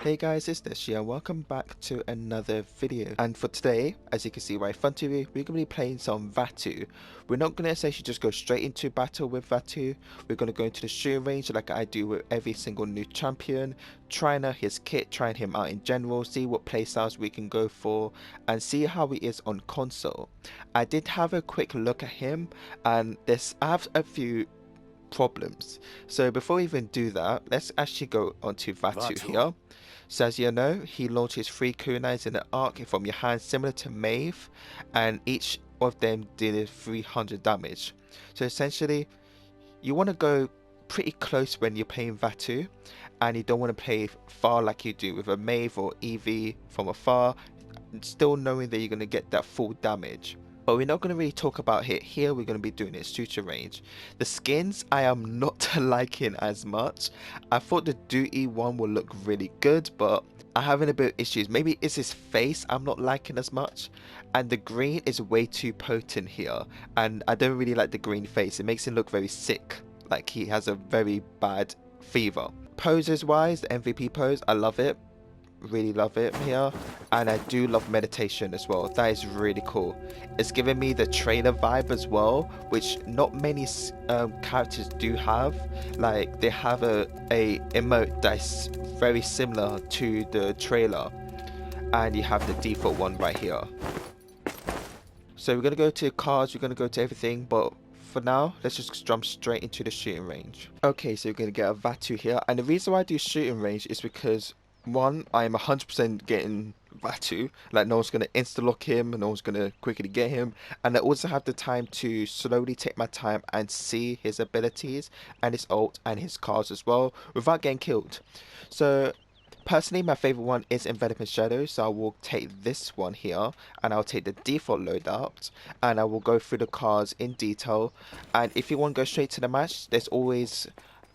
Hey guys, it's Shye and welcome back to another video. And for today, as you can see right in front of you, we're going to be playing some Vatu. We're not going to essentially just go straight into battle with Vatu. We're going to go into the shooting range like I do with every single new champion, trying out his kit, trying him out in general, see what playstyles we can go for, and see how he is on console. I did have a quick look at him, and I have a few problems. So before we even do that, let's actually go onto Vatu here. So as you know, he launches 3 kunais in an arc from your hand, similar to Maeve, and each of them did 300 damage. So essentially, you want to go pretty close when you're playing Vatu, and you don't want to play far like you do with a Maeve or Eevee from afar, still knowing that you're going to get that full damage. But we're not going to really talk about it here. We're going to be doing it shooting range. The skins I am not liking as much. I thought the duty one would look really good, but I'm having a bit of issues. Maybe it's his face I'm not liking as much, and the green is way too potent here, and I don't really like the green face. It makes him look very sick, like he has a very bad fever. Poses wise, the MVP pose, I love it. Really love it here, and I do love meditation as well. That is really cool. It's giving me the trailer vibe as well, which not many characters do have. Like they have a emote that's very similar to the trailer, and you have the default one right here. So we're gonna go to cards, we're gonna go to everything, but for now, let's just jump straight into the shooting range. Okay, so we're gonna get a Vatu here, and the reason why I do shooting range is because one, I am 100% getting Vatu, like no one's going to insta-lock him, no one's going to quickly get him, and I also have the time to slowly take my time and see his abilities and his ult and his cards as well without getting killed. So personally, my favorite one is Enveloping Shadow, so I will take this one here, and I'll take the default loadout, and I will go through the cards in detail. And if you want to go straight to the match, there's always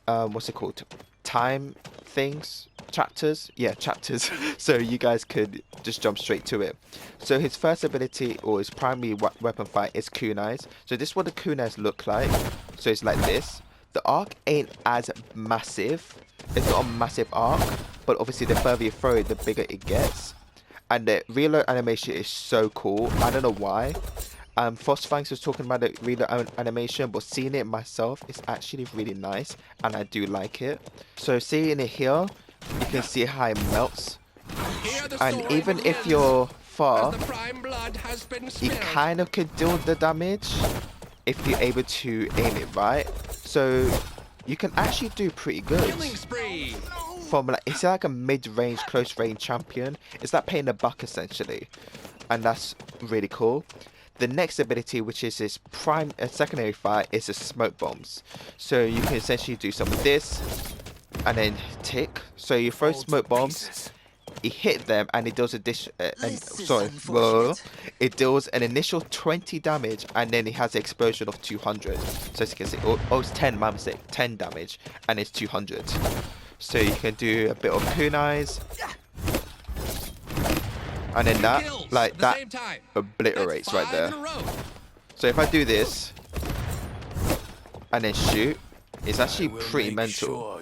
what's it called, time things, chapters, yeah, chapters, so you guys could just jump straight to it. So his first ability, or his primary weapon fight, is kunais. So this is what the kunais look like. So it's like this. The arc ain't as massive, it's not a massive arc, but obviously the further you throw it, the bigger it gets. And the reload animation is so cool. I don't know why. Frostfangs was talking about the reload animation, but seeing it myself is actually really nice, and I do like it. So seeing it here, you can see how it melts, and even if you're far, you kind of could deal the damage if you're able to aim it right. So you can actually do pretty good. From like, it's like a mid-range, close-range champion. It's like playing a buck essentially, and that's really cool. The next ability, which is his secondary fight, is the smoke bombs. So you can essentially do some of this, and then tick. So you throw smoke bombs, you hit them, and it does it deals an initial 20 damage, and then it has an explosion of 200. So as you can see, oh, it's 10, my mistake, 10 damage, and it's 200. So you can do a bit of kunais. And then that, like that, obliterates right there. So if I do this, and then shoot, it's actually pretty mental.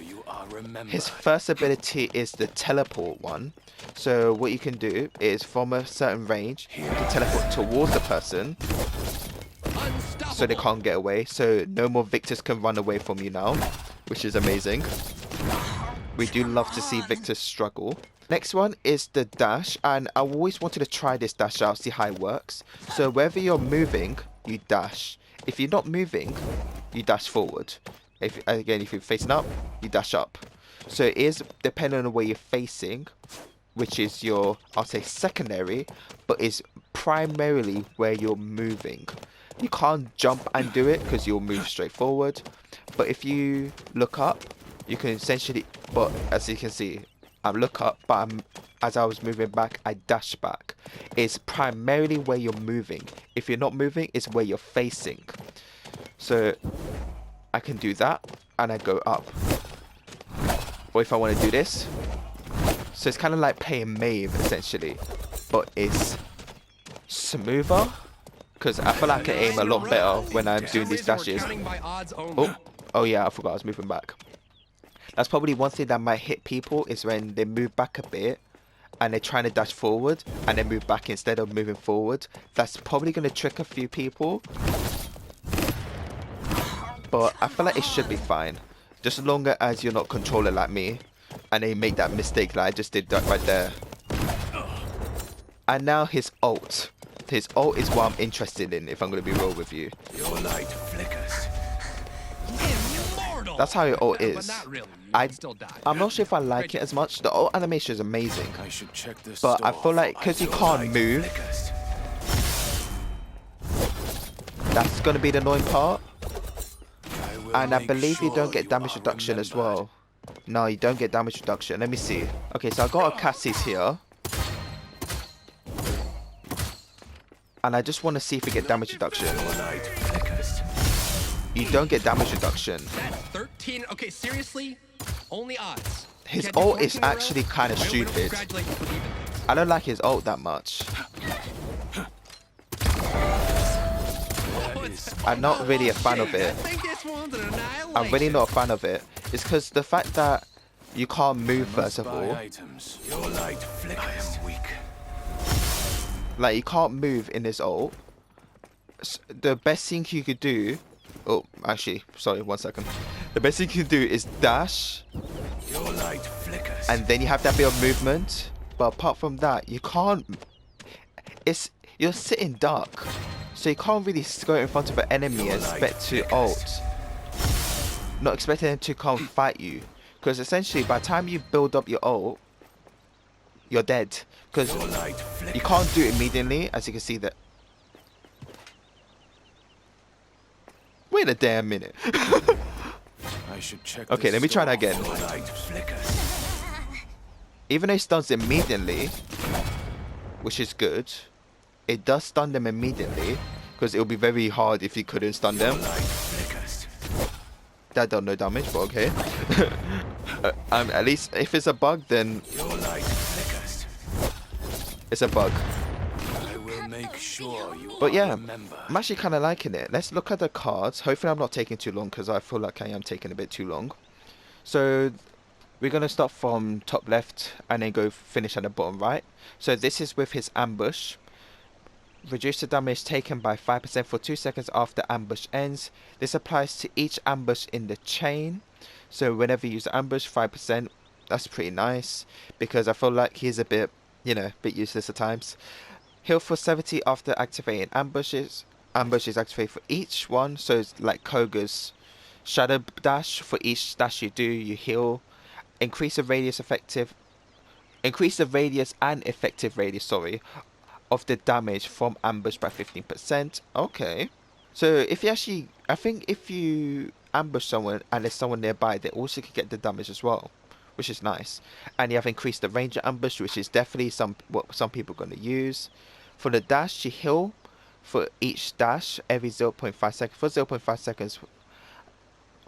His first ability is the teleport one. So what you can do is, from a certain range, you can teleport towards the person, so they can't get away. So no more victors can run away from you now, which is amazing. We do love to see victors struggle. Next one is the dash, and I always wanted to try this dash out, see how it works. So whether you're moving, you dash. If you're not moving, you dash forward. If you're facing up, you dash up. So it is depending on where you're facing, which is your, I'll say, secondary, but is primarily where you're moving. You can't jump and do it because you'll move straight forward. But if you look up, you can essentially, but as you can see, I look up, but as I was moving back, I dash back. It's primarily where you're moving. If you're not moving, it's where you're facing. So I can do that, and I go up. Or if I want to do this, so it's kind of like playing Maeve essentially, but it's smoother because I feel like I can aim a lot better when I'm doing these dashes. Oh yeah, I forgot I was moving back. That's probably one thing that might hit people is when they move back a bit and they're trying to dash forward and they move back instead of moving forward. That's probably going to trick a few people. But I feel like it should be fine. Just as long as you're not controller like me and they make that mistake that I just did that right there. And now his ult. His ult is what I'm interested in, if I'm going to be real with you. Your light flickers. That's how your ult is. I'm not sure if I like it as much. The ult animation is amazing. I should check this but I feel like because you can't move, that's going to be the annoying part. And I believe you don't get damage reduction as well. No, you don't get damage reduction. Let me see. Okay, so I got a Cassie's here. And I just want to see if we get damage reduction. You don't get damage reduction. 13. Okay, seriously? Only odds. His ult is actually kind of stupid. I don't like his ult that much. I'm not really a fan of it. I'm really not a fan of it. It's because the fact that you can't move first of all. Like you can't move in this ult. The best thing you could do. Oh, actually, sorry, 1 second. The best thing you can do is dash. And then you have that bit of movement. But apart from that, you can't. You're sitting dark. So you can't really go in front of an enemy and expect to ult. Not expecting them to come fight you. Because essentially, by the time you build up your ult, you're dead. Because you can't do it immediately, as you can see that. Wait a damn minute. Okay, let me try that again. Even though it stuns immediately, which is good, it does stun them immediately, because it would be very hard if you couldn't stun them. That done no damage, but okay. At least if it's a bug, then it's a bug. But yeah, I'm actually kind of liking it. Let's look at the cards. Hopefully I'm not taking too long, because I feel like I am taking a bit too long. So we're going to start from top left and then go finish at the bottom right. So this is with his ambush. Reduce the damage taken by 5% for 2 seconds after ambush ends. This applies to each ambush in the chain. So whenever you use ambush, 5%. That's pretty nice, because I feel like he's a bit, you know, a bit useless at times. Heal for 70 after activating ambushes. Ambush is activated for each one. So it's like Koga's shadow dash. For each dash you do, you heal. Increase the radius and effective radius, sorry, of the damage from ambush by 15%. Okay. So if you actually, I think if you ambush someone and there's someone nearby, they also could get the damage as well, which is nice. And you have increased the range of ambush, which is definitely what some people are going to use. For the dash, you heal for each dash every 0.5 seconds. For 0.5 seconds.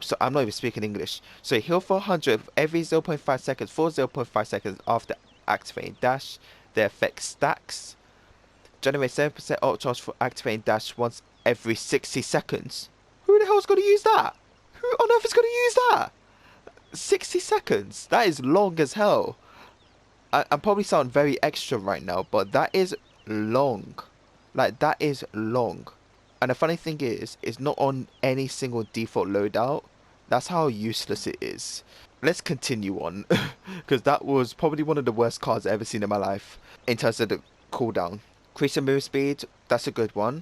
So I'm not even speaking English. So you heal for 100 every 0.5 seconds for 0.5 seconds after activating dash. The effect stacks. Generate 7% ult charge for activating dash once every 60 seconds. Who the hell's going to use that? Who on earth is going to use that? 60 seconds? That is long as hell. I'm probably sounding very extra right now, but that is long. Like, that is long. And the funny thing is, it's not on any single default loadout. That's how useless it is. Let's continue on, because that was probably one of the worst cards I've ever seen in my life in terms of the cooldown. Increase the move speed, that's a good one.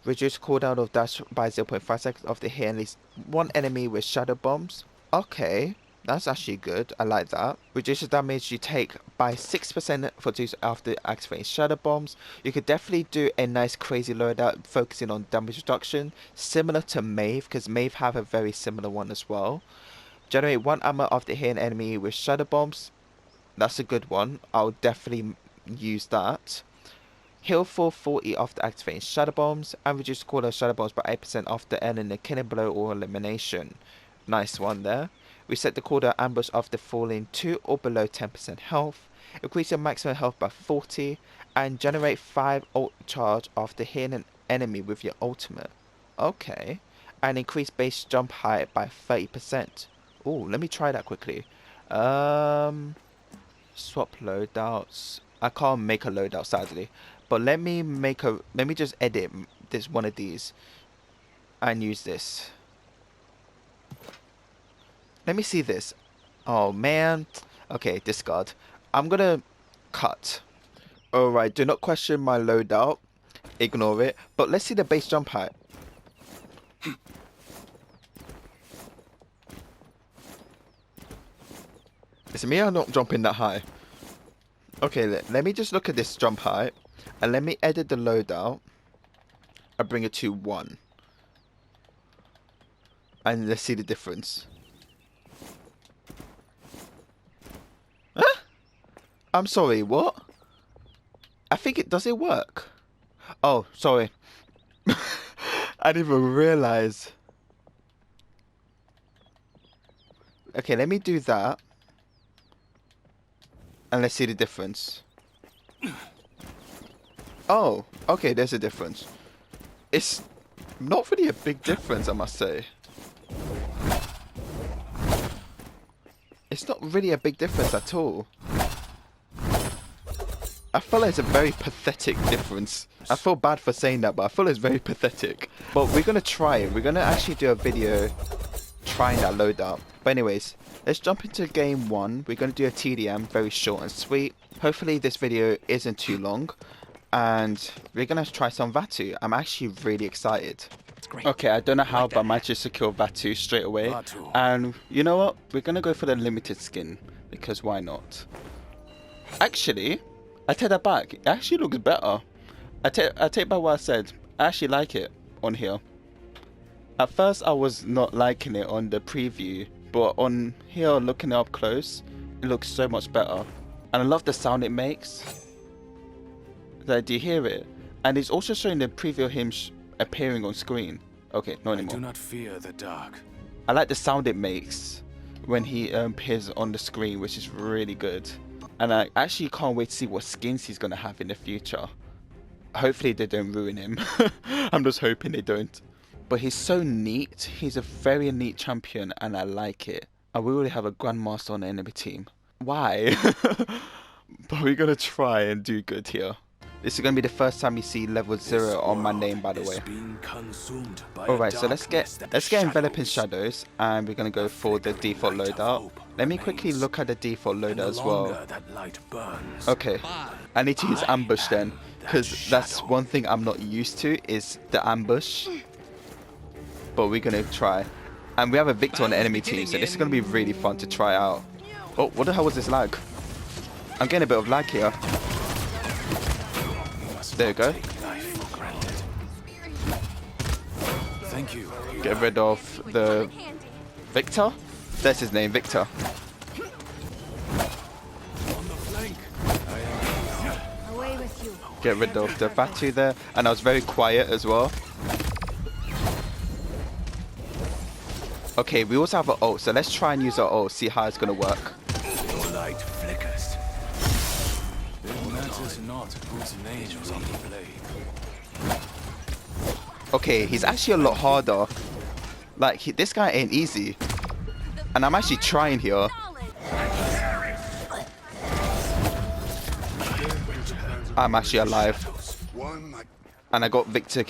Reduce cooldown of dash by 0.5 seconds after hitting at least one enemy with shadow bombs. Okay, that's actually good. I like that. Reduce the damage you take by 6% for 2 after activating shadow bombs. You could definitely do a nice crazy loadout focusing on damage reduction, similar to Maeve, because Maeve have a very similar one as well. Generate 1 ammo after hitting an enemy with shadow bombs. That's a good one. I'll definitely use that. Heal for 40 after activating shadow bombs, and reduce the cooldown of shadow bombs by 8% after earning a killing blow or elimination. Nice one there. Reset the cooldown ambush after falling to or below 10% health. Increase your maximum health by 40, and generate 5 ult charge after hitting an enemy with your ultimate. Okay. And increase base jump height by 30%. Oh, let me try that quickly. Swap loadouts. I can't make a loadout sadly. But let me just edit this one of these and use this. Let me see this. Oh man. Okay, discard. I'm gonna cut. Alright, do not question my loadout. Ignore it. But let's see the base jump height. Is it me or not jumping that high? Okay, let me just look at this jump height. And let me edit the loadout. I bring it to 1. And let's see the difference. Huh? I'm sorry, what? I think does it work? Oh, sorry. I didn't even realize. Okay, let me do that. And let's see the difference. Oh, okay, there's a difference. It's not really a big difference, I must say. It's not really a big difference at all. I feel like it's a very pathetic difference. I feel bad for saying that, but I feel it's very pathetic. But we're going to try it. We're going to actually do a video trying that loadout. But anyways, let's jump into game 1. We're going to do a TDM, very short and sweet. Hopefully this video isn't too long. And we're going to try some Vatu. I'm actually really excited. Okay, I don't know how, but I might just secure Vatu straight away. And you know what? We're going to go for the limited skin. Because why not? Actually, I take that back. It actually looks better. I take back what I said. I actually like it on here. At first, I was not liking it on the preview. But on here, looking up close, it looks so much better. And I love the sound it makes. Like, do you hear it? And it's also showing the preview of him appearing on screen. Okay, not anymore. I do not fear the dark. I like the sound it makes when he appears on the screen, which is really good. And I actually can't wait to see what skins he's going to have in the future. Hopefully they don't ruin him. I'm just hoping they don't. But he's so neat. He's a very neat champion and I like it. And we already have a Grandmaster on the enemy team. Why? But we're going to try and do good here. This is going to be the first time you see level 0 on my name, by the way. Alright, so let's get enveloping shadows, and we're going to go for the default loadout. Let me quickly look at the default loadout as well. Okay, I need to use ambush then, because that's one thing I'm not used to, is the ambush. But we're going to try. And we have a Victor on the enemy team, so this is going to be really fun to try out. Oh, what the hell was this lag? I'm getting a bit of lag here. There you go. Thank you. Get rid of the Victor. That's his name, Victor. Get rid of the Vatu there, and I was very quiet as well. Okay, we also have an ult, so let's try and use our ult, see how it's gonna work. Your light flickers. It matters not whose name is on the blade. Okay, he's actually a lot harder. Like, this guy ain't easy. And I'm actually trying here. I'm actually alive. And I got Victor,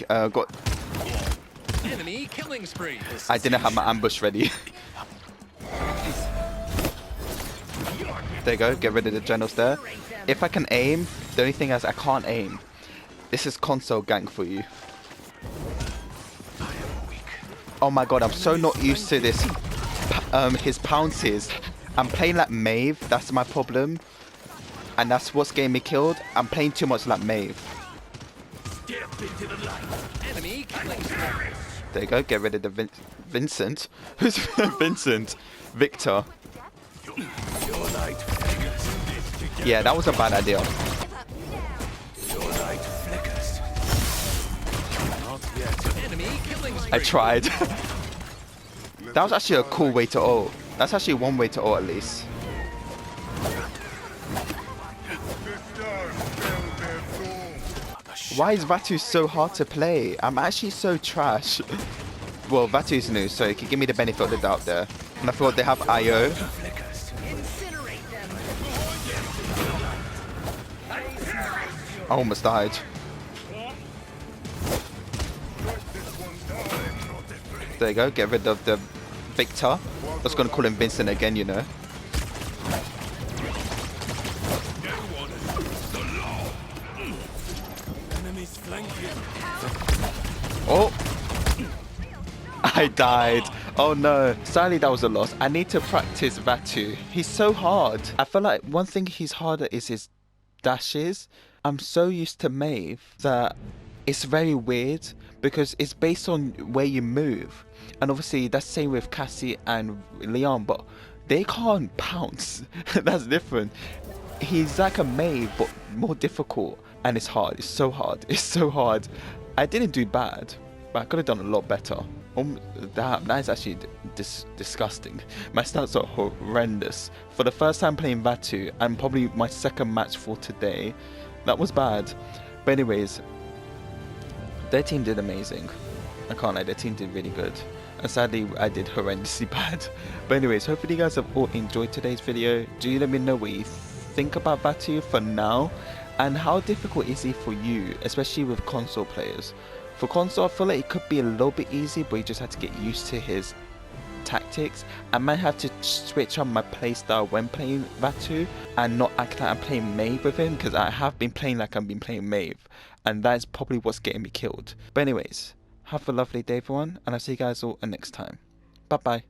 Enemy killing spree. I didn't have my ambush ready. There you go, get rid of the generals there. If I can aim, the only thing is I can't aim. This is console gank for you. Oh my god, I'm so not used to this. His pounces. I'm playing like Maeve, that's my problem. And that's what's getting me killed. I'm playing too much like Maeve. Enemy killing spree. There you go, get rid of the Vincent. Who's Vincent? Victor. Yeah, that was a bad idea. I tried. That was actually a cool way to ult. That's actually one way to ult at least. Why is Vatu so hard to play? I'm actually so trash. Well, Vatu's new, so you can give me the benefit of the doubt there. And I thought they have IO. I almost died. There you go, get rid of the Victor. I was going to call him Vincent again, you know. Oh! I died. Oh no. Sadly, that was a loss. I need to practice Vatu. He's so hard. I feel like one thing he's harder is his dashes. I'm so used to Maeve that it's very weird because it's based on where you move. And obviously that's the same with Cassie and Leon, but they can't pounce. That's different. He's like a Maeve, but more difficult. And it's hard. It's so hard. It's so hard. I didn't do bad, but I could have done a lot better. That is actually disgusting. My stats are horrendous. For the first time playing Vatu, and probably my second match for today, that was bad. But anyways, their team did amazing. I can't lie, their team did really good. And sadly, I did horrendously bad. But anyways, hopefully you guys have all enjoyed today's video. Do let me know what you think about Vatu for now. And how difficult is he for you, especially with console players? For console, I feel like it could be a little bit easy, but you just have to get used to his tactics. I might have to switch up my playstyle when playing Vatu and not act like I'm playing Maeve with him, because I have been playing like I've been playing Maeve, and that's probably what's getting me killed. But anyways, have a lovely day everyone, and I'll see you guys all next time. Bye bye.